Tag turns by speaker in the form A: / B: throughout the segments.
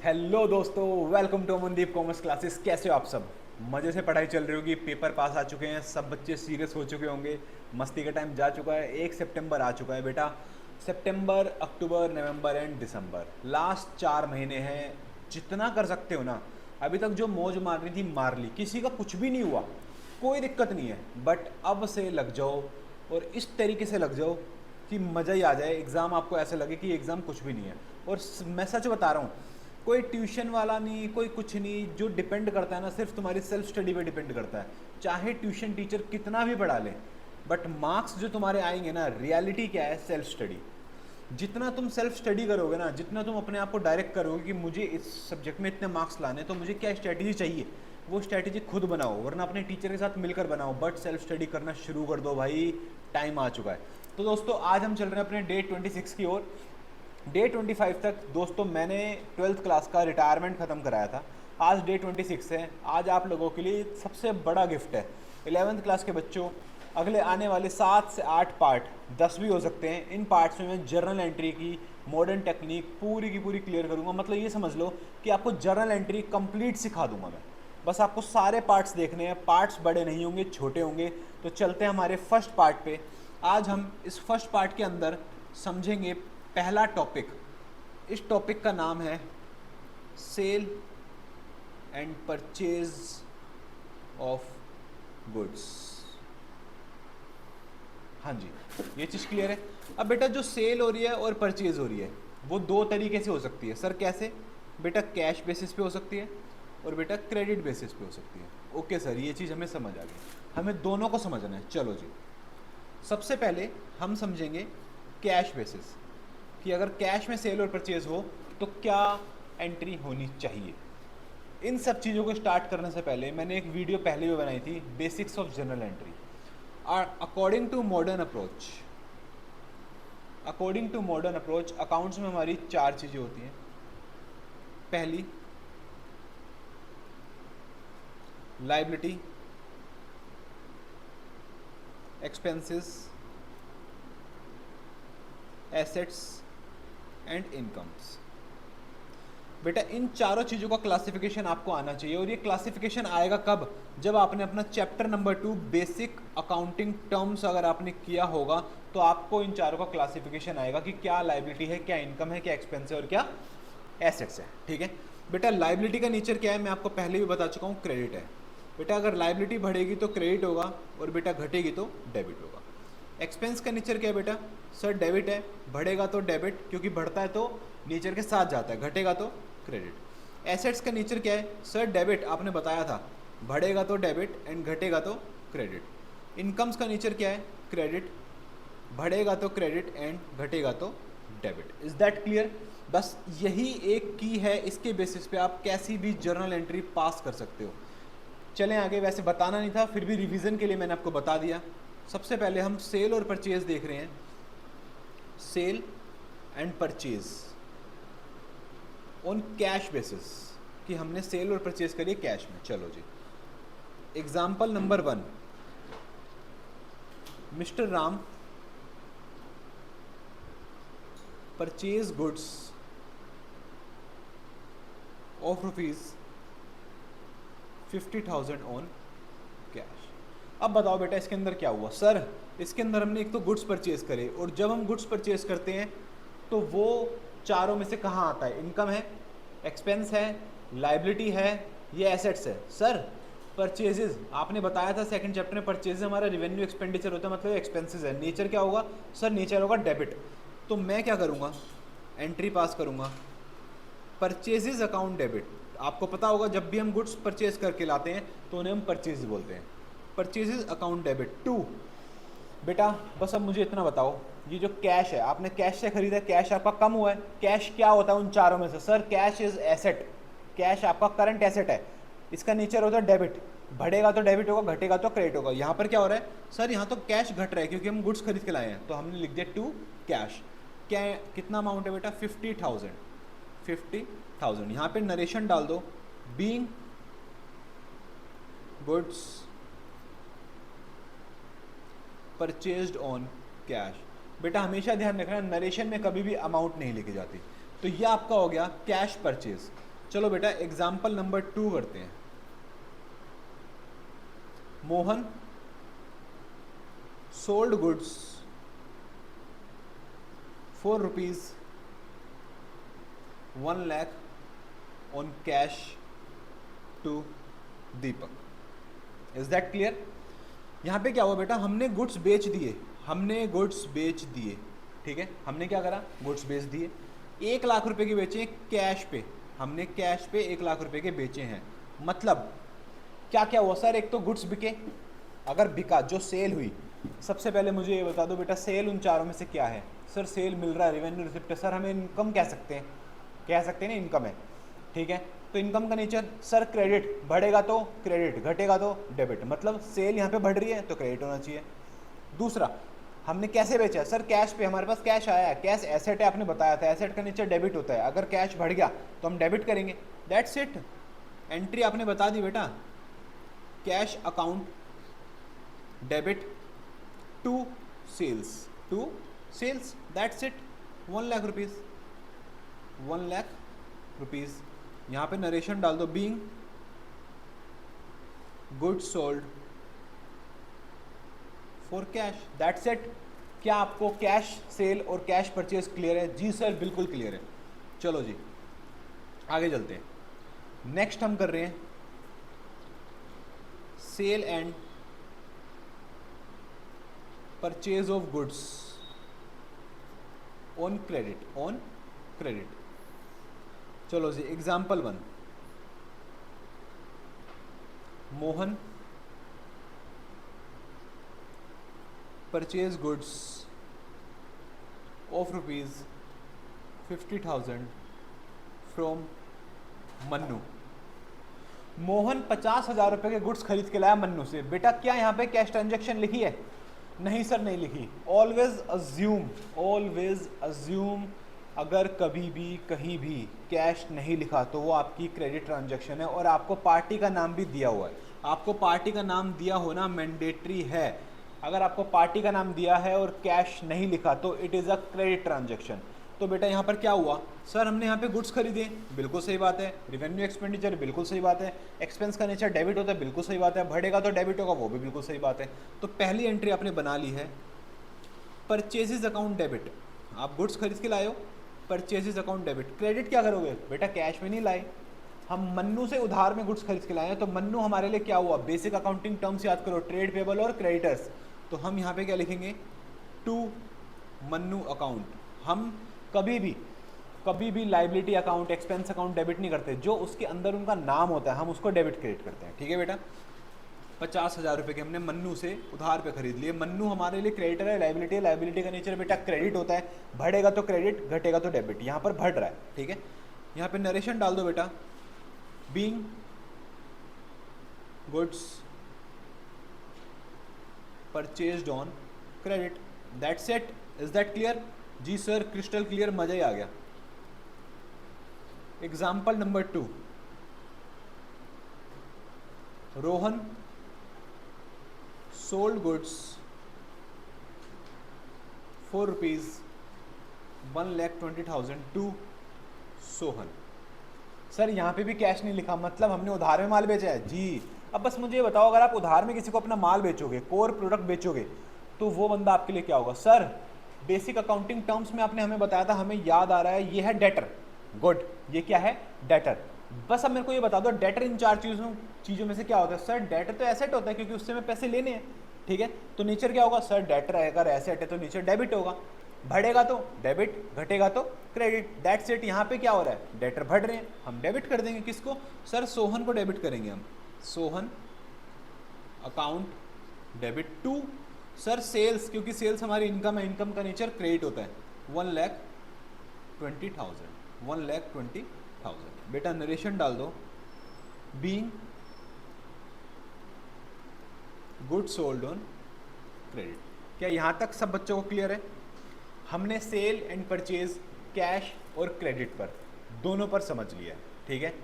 A: Hello दोस्तों, welcome to Amandeep commerce classes. कैसे हो आप सब? मज़े से पढ़ाई चल रही होगी, पेपर पास आ चुके हैं, सब बच्चे सीरियस हो चुके होंगे, मस्ती का टाइम जा चुका है। 1 सितंबर आ चुका है बेटा। सितंबर, अक्टूबर, नवंबर एंड दिसंबर, लास्ट 4 महीने हैं। जितना कर सकते हो ना, अभी तक जो मौज मारनी थी मार ली, किसी का कुछ भी नहीं हुआ, कोई दिक्कत नहीं है। बट अब से लग जाओ और इस तरीके से लग जाओ कि मज़ा ही आ जाए। एग्ज़ाम आपको ऐसे लगे कि एग्ज़ाम कुछ भी नहीं है। और मैं सच बता रहा हूँ, कोई ट्यूशन वाला नहीं, कोई कुछ नहीं। जो डिपेंड करता है ना, सिर्फ तुम्हारी सेल्फ स्टडी पे डिपेंड करता है। चाहे ट्यूशन टीचर कितना भी पढ़ा ले, बट मार्क्स जो तुम्हारे आएंगे ना, रियलिटी क्या है? Self study. जितना तुम सेल्फ स्टडी करोगे ना, जितना तुम अपने आप को डायरेक्ट करोगे कि मुझे इस सब्जेक्ट में इतने मार्क्स लाने, तो मुझे क्या स्ट्रैटेजी चाहिए, वो स्ट्रैटेजी खुद बनाओ, वरना अपने टीचर के साथ मिलकर बनाओ। बट सेल्फ स्टडी करना शुरू कर दो भाई, टाइम आ चुका है। तो दोस्तों, आज हम चल रहे हैं अपने डे 26 की ओर। डे 25 तक दोस्तों मैंने 12th क्लास का रिटायरमेंट ख़त्म कराया था। आज डे 26 है। आज आप लोगों के लिए सबसे बड़ा गिफ्ट है। 11th क्लास के बच्चों, अगले आने वाले 7 से 8 पार्ट, 10 भी हो सकते हैं, इन पार्ट्स में मैं जर्नल एंट्री की मॉडर्न टेक्निक पूरी की पूरी क्लियर करूंगा। मतलब ये समझ लो कि आपको जर्नल एंट्री कंप्लीट सिखा दूंगा मैं। बस आपको सारे पार्ट्स देखने हैं। पार्ट्स बड़े नहीं होंगे, छोटे होंगे। तो चलते हैं हमारे फर्स्ट पार्ट पे। आज हम इस फर्स्ट पार्ट के अंदर समझेंगे पहला टॉपिक। इस टॉपिक का नाम है sale and purchase of goods. हाँ जी, ये चीज़ क्लियर है। अब बेटा, जो सेल हो रही है और परचेज हो रही है, वो दो तरीके से हो सकती है। सर कैसे? बेटा, कैश बेसिस पे हो सकती है और बेटा क्रेडिट बेसिस पे हो सकती है। ओके सर, ये चीज़ हमें समझ आ गई। हमें दोनों को समझना है। चलो जी, सबसे पहले हम समझेंगे कैश बेसिस, कि अगर कैश में सेल और परचेज हो तो क्या एंट्री होनी चाहिए। इन सब चीज़ों को स्टार्ट करने से पहले मैंने एक वीडियो पहले भी बनाई थी, basics of journal entry. According to modern approach, accounts में हमारी 4 चीज़ें होती हैं। पहली, liability, expenses, assets and incomes. बेटा, इन चारों चीज़ों का क्लासिफिकेशन आपको आना चाहिए। और ये क्लासिफिकेशन आएगा कब? जब आपने अपना chapter number 2 basic accounting terms अगर आपने किया होगा, तो आपको इन चारों का क्लासिफिकेशन आएगा कि क्या लाइबिलिटी है, क्या इनकम है, क्या एक्सपेंस है और क्या एसेट्स है। ठीक है बेटा, लाइबिलिटी का नेचर क्या है मैं आपको पहले भी बता चुका हूँ, क्रेडिट है। बेटा, अगर लाइबिलिटी बढ़ेगी तो क्रेडिट होगा और बेटा घटेगी तो डेबिट होगा। एक्सपेंस का नेचर क्या है बेटा? सर डेबिट है, बढ़ेगा तो डेबिट, क्योंकि बढ़ता है तो नेचर के साथ जाता है, घटेगा तो क्रेडिट। एसेट्स का नेचर क्या है? सर डेबिट, आपने बताया था, बढ़ेगा तो डेबिट एंड घटेगा तो क्रेडिट। इनकम्स का नेचर क्या है? क्रेडिट, बढ़ेगा तो क्रेडिट एंड घटेगा तो डेबिट। Is that clear? बस यही एक की है, इसके बेसिस पे आप कैसी भी जर्नल एंट्री पास कर सकते हो। चलें आगे। वैसे बताना नहीं था, फिर भी रिवीजन के लिए मैंने आपको बता दिया। सबसे पहले हम सेल और परचेज देख रहे हैं। Sale and purchase on cash basis, कि हमने सेल और परचेज करी कैश में। चलो जी, example number 1, mister Ram purchase goods of ₹50,000 on cash. अब बताओ बेटा, इसके अंदर क्या हुआ? सर, इसके अंदर हमने एक तो गुड्स परचेज करे, और जब हम गुड्स परचेज करते हैं तो वो चारों में से कहाँ आता है? इनकम है, एक्सपेंस है, लाइबिलिटी है, ये एसेट्स है। सर परचेजेस आपने बताया था सेकंड चैप्टर में, परचेजेस हमारा रिवेन्यू एक्सपेंडिचर होता है, मतलब एक्सपेंसेस है। नेचर क्या होगा? सर नेचर होगा डेबिट। तो मैं क्या करूँगा? एंट्री पास करूँगा, परचेजेस अकाउंट डेबिट। आपको पता होगा, जब भी हम गुड्स परचेज करके लाते हैं तो उन्हें हम परचेज बोलते हैं। Purchases account debit 2। बेटा बस अब मुझे इतना बताओ, ये जो कैश है, आपने कैश से खरीदा, कैश आपका कम हुआ है। कैश क्या होता है उन चारों में से? Sir cash is asset, cash आपका करंट एसेट है, इसका नेचर होता है डेबिट। बढ़ेगा तो डेबिट होगा, घटेगा तो क्रेडिट होगा। यहाँ पर क्या हो रहा है? सर यहाँ तो कैश घट रहा है क्योंकि हम गुड्स खरीद के लाए हैं, तो हमने लिख दिया टू कैश। क्या कितना अमाउंट है बेटा? 50,000। 50,000 यहाँ पे नरेशन डाल दो, being goods purchased on cash. बेटा हमेशा ध्यान रखना, नरेशन में कभी भी अमाउंट नहीं लिखी जाती। तो ये आपका हो गया कैश परचेज। चलो बेटा एग्जाम्पल नंबर 2 करते हैं। Mohan sold goods for ₹1 lakh on cash to Deepak. Is that clear? यहाँ पे क्या हुआ बेटा, हमने गुड्स बेच दिए, ठीक है, हमने क्या करा, गुड्स बेच दिए, 1 लाख रुपए के बेचे कैश पे, हमने कैश पे 1 लाख रुपए के बेचे हैं। मतलब क्या क्या हुआ सर, एक तो गुड्स बिके, अगर बिका जो सेल हुई, सबसे पहले मुझे ये बता दो बेटा सेल उन चारों में से क्या है? सर सेल मिल रहा है, रेवेन्यू रिसिप्ट है, सर हमें इनकम कह सकते हैं ना, इनकम है, ठीक है। तो इनकम का नेचर सर क्रेडिट, बढ़ेगा तो क्रेडिट, घटेगा तो डेबिट, मतलब सेल यहाँ पे बढ़ रही है तो क्रेडिट होना चाहिए। दूसरा, हमने कैसे बेचा? सर कैश पे, हमारे पास कैश आया है, कैश एसेट है, आपने बताया था एसेट का नेचर डेबिट होता है, अगर कैश बढ़ गया तो हम डेबिट करेंगे, दैट्स इट। एंट्री आपने बता दी बेटा, cash account debit to sales, that's it. 1 lakh rupees, यहाँ पे नरेशन डाल दो, being goods sold for cash, that's it. क्या आपको कैश सेल और कैश परचेज क्लियर है? जी सर बिल्कुल क्लियर है। चलो जी आगे चलते हैं। नेक्स्ट हम कर रहे हैं sale and purchase of goods on credit. चलो जी example 1, Mohan purchase goods of ₹50,000 from Mannu. Mohan 50,000 रुपये के गुड्स खरीद के लाया मन्नू से। बेटा क्या यहाँ पे कैश ट्रांजेक्शन लिखी है? नहीं सर नहीं लिखी। ऑलवेज अज्यूम अगर कभी भी कहीं भी कैश नहीं लिखा तो वो आपकी क्रेडिट ट्रांजैक्शन है, और आपको पार्टी का नाम भी दिया हुआ है। आपको पार्टी का नाम दिया होना मैंडेटरी है। अगर आपको पार्टी का नाम दिया है और कैश नहीं लिखा तो it is a credit transaction. तो बेटा यहाँ पर क्या हुआ सर, हमने यहाँ पे गुड्स खरीदे, बिल्कुल सही बात है। रेवेन्यू एक्सपेंडिचर, बिल्कुल सही बात है। एक्सपेंस का नेचर डेबिट होता है, बिल्कुल सही बात है। बढ़ेगा तो डेबिट होगा, वो भी बिल्कुल सही बात है। तो पहली एंट्री आपने बना ली है परचेजेज अकाउंट डेबिट। आप गुड्स खरीद के लाए हो, परचेजेज अकाउंट डेबिट। क्रेडिट क्या करोगे बेटा, कैश में नहीं लाए, हम मन्नू से उधार में गुड्स खरीद के लाए हैं। तो मन्नू हमारे लिए क्या हुआ, बेसिक अकाउंटिंग टर्म्स याद करो, ट्रेड पेबल और क्रेडिटर्स। तो हम यहाँ पे क्या लिखेंगे, टू मन्नू अकाउंट। हम कभी भी liability account, expense account debit नहीं करते, जो उसके अंदर उनका नाम होता है हम उसको डेबिट क्रेडिट करते हैं, ठीक है बेटा। 50,000 रुपये के हमने मन्नू से उधार पे खरीद लिए। मन्नू हमारे लिए क्रेडिटर है, लाइबिलिटी का नेचर बेटा क्रेडिट होता है, बढ़ेगा तो क्रेडिट, घटेगा तो डेबिट। यहाँ पर बढ़ रहा है, ठीक है। यहाँ पे नरेशन डाल दो बेटा, being goods purchased on credit, that's it. Is that clear? जी सर क्रिस्टल क्लियर, मजा ही आ गया। Example number 2, Rohan sold goods for ₹1,20,000 to Sohan. Sir यहाँ पे भी कैश नहीं लिखा, मतलब हमने उधार में माल बेचा है जी। अब बस मुझे ये बताओ, अगर आप उधार में किसी को अपना माल बेचोगे, कोर प्रोडक्ट बेचोगे, तो वो बंदा आपके लिए क्या होगा? सर बेसिक अकाउंटिंग टर्म्स में आपने हमें बताया था, हमें याद आ रहा है, ये है डेटर। गुड, ये क्या है? डेटर। बस अब मेरे को ये बता दो, डेटर इन 4 चीज़ों में से क्या होता है? सर डेटर तो एसेट होता है, क्योंकि उससे हमें पैसे लेने हैं, ठीक है। तो नेचर क्या होगा? सर डेटर अगर एसेट है तो नेचर डेबिट होगा, बढ़ेगा तो डेबिट, घटेगा तो क्रेडिट, दैट्स इट। यहाँ पे क्या हो रहा है? डेटर बढ़ रहे हैं, हम डेबिट कर देंगे। किसको? सर सोहन को डेबिट करेंगे हम, Sohan account debit to sir sales, क्योंकि सेल्स हमारी इनकम है, इनकम का नेचर क्रेडिट होता है, 1,20,000। बेटा नरेशन डाल दो, being goods sold on credit. क्या यहाँ तक सब बच्चों को क्लियर है? हमने सेल एंड परचेज कैश और क्रेडिट पर दोनों पर समझ लिया है, ठीक है।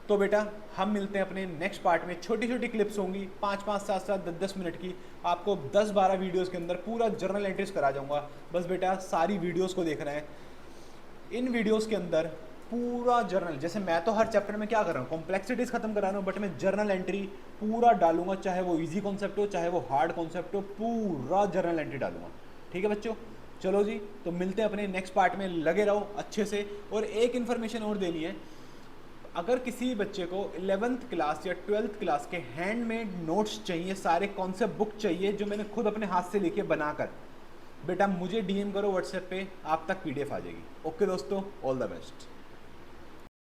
A: तो बेटा हम मिलते हैं अपने नेक्स्ट पार्ट में। छोटी छोटी क्लिप्स होंगी, 5-5, 7-7, 10-10 मिनट की। आपको 10-12 वीडियोस के अंदर पूरा जर्नल एंट्रीज करा जाऊंगा। बस बेटा सारी वीडियोस को देखना है। इन वीडियोस के अंदर पूरा जर्नल, जैसे मैं तो हर चैप्टर में क्या कर रहा हूँ, कॉम्प्लेक्सिटीज खत्म करा रहा हूँ, बट मैं जर्नल एंट्री पूरा डालूंगा, चाहे वो इजी कॉन्सेप्ट हो चाहे वो हार्ड कॉन्सेप्ट हो, पूरा जर्नल एंट्री डालूंगा। ठीक है बच्चों, चलो जी, तो मिलते हैं अपने नेक्स्ट पार्ट में, लगे रहो अच्छे से। और एक इन्फॉर्मेशन और देनी है, अगर किसी बच्चे को 11th क्लास या 12th क्लास के हैंडमेड नोट्स चाहिए, सारे कॉन्सेप्ट बुक चाहिए जो मैंने खुद अपने हाथ से लिखे बनाकर, बेटा मुझे डीएम करो व्हाट्सएप पे, आप तक पीडीएफ आ जाएगी। ओके दोस्तों, ऑल द बेस्ट।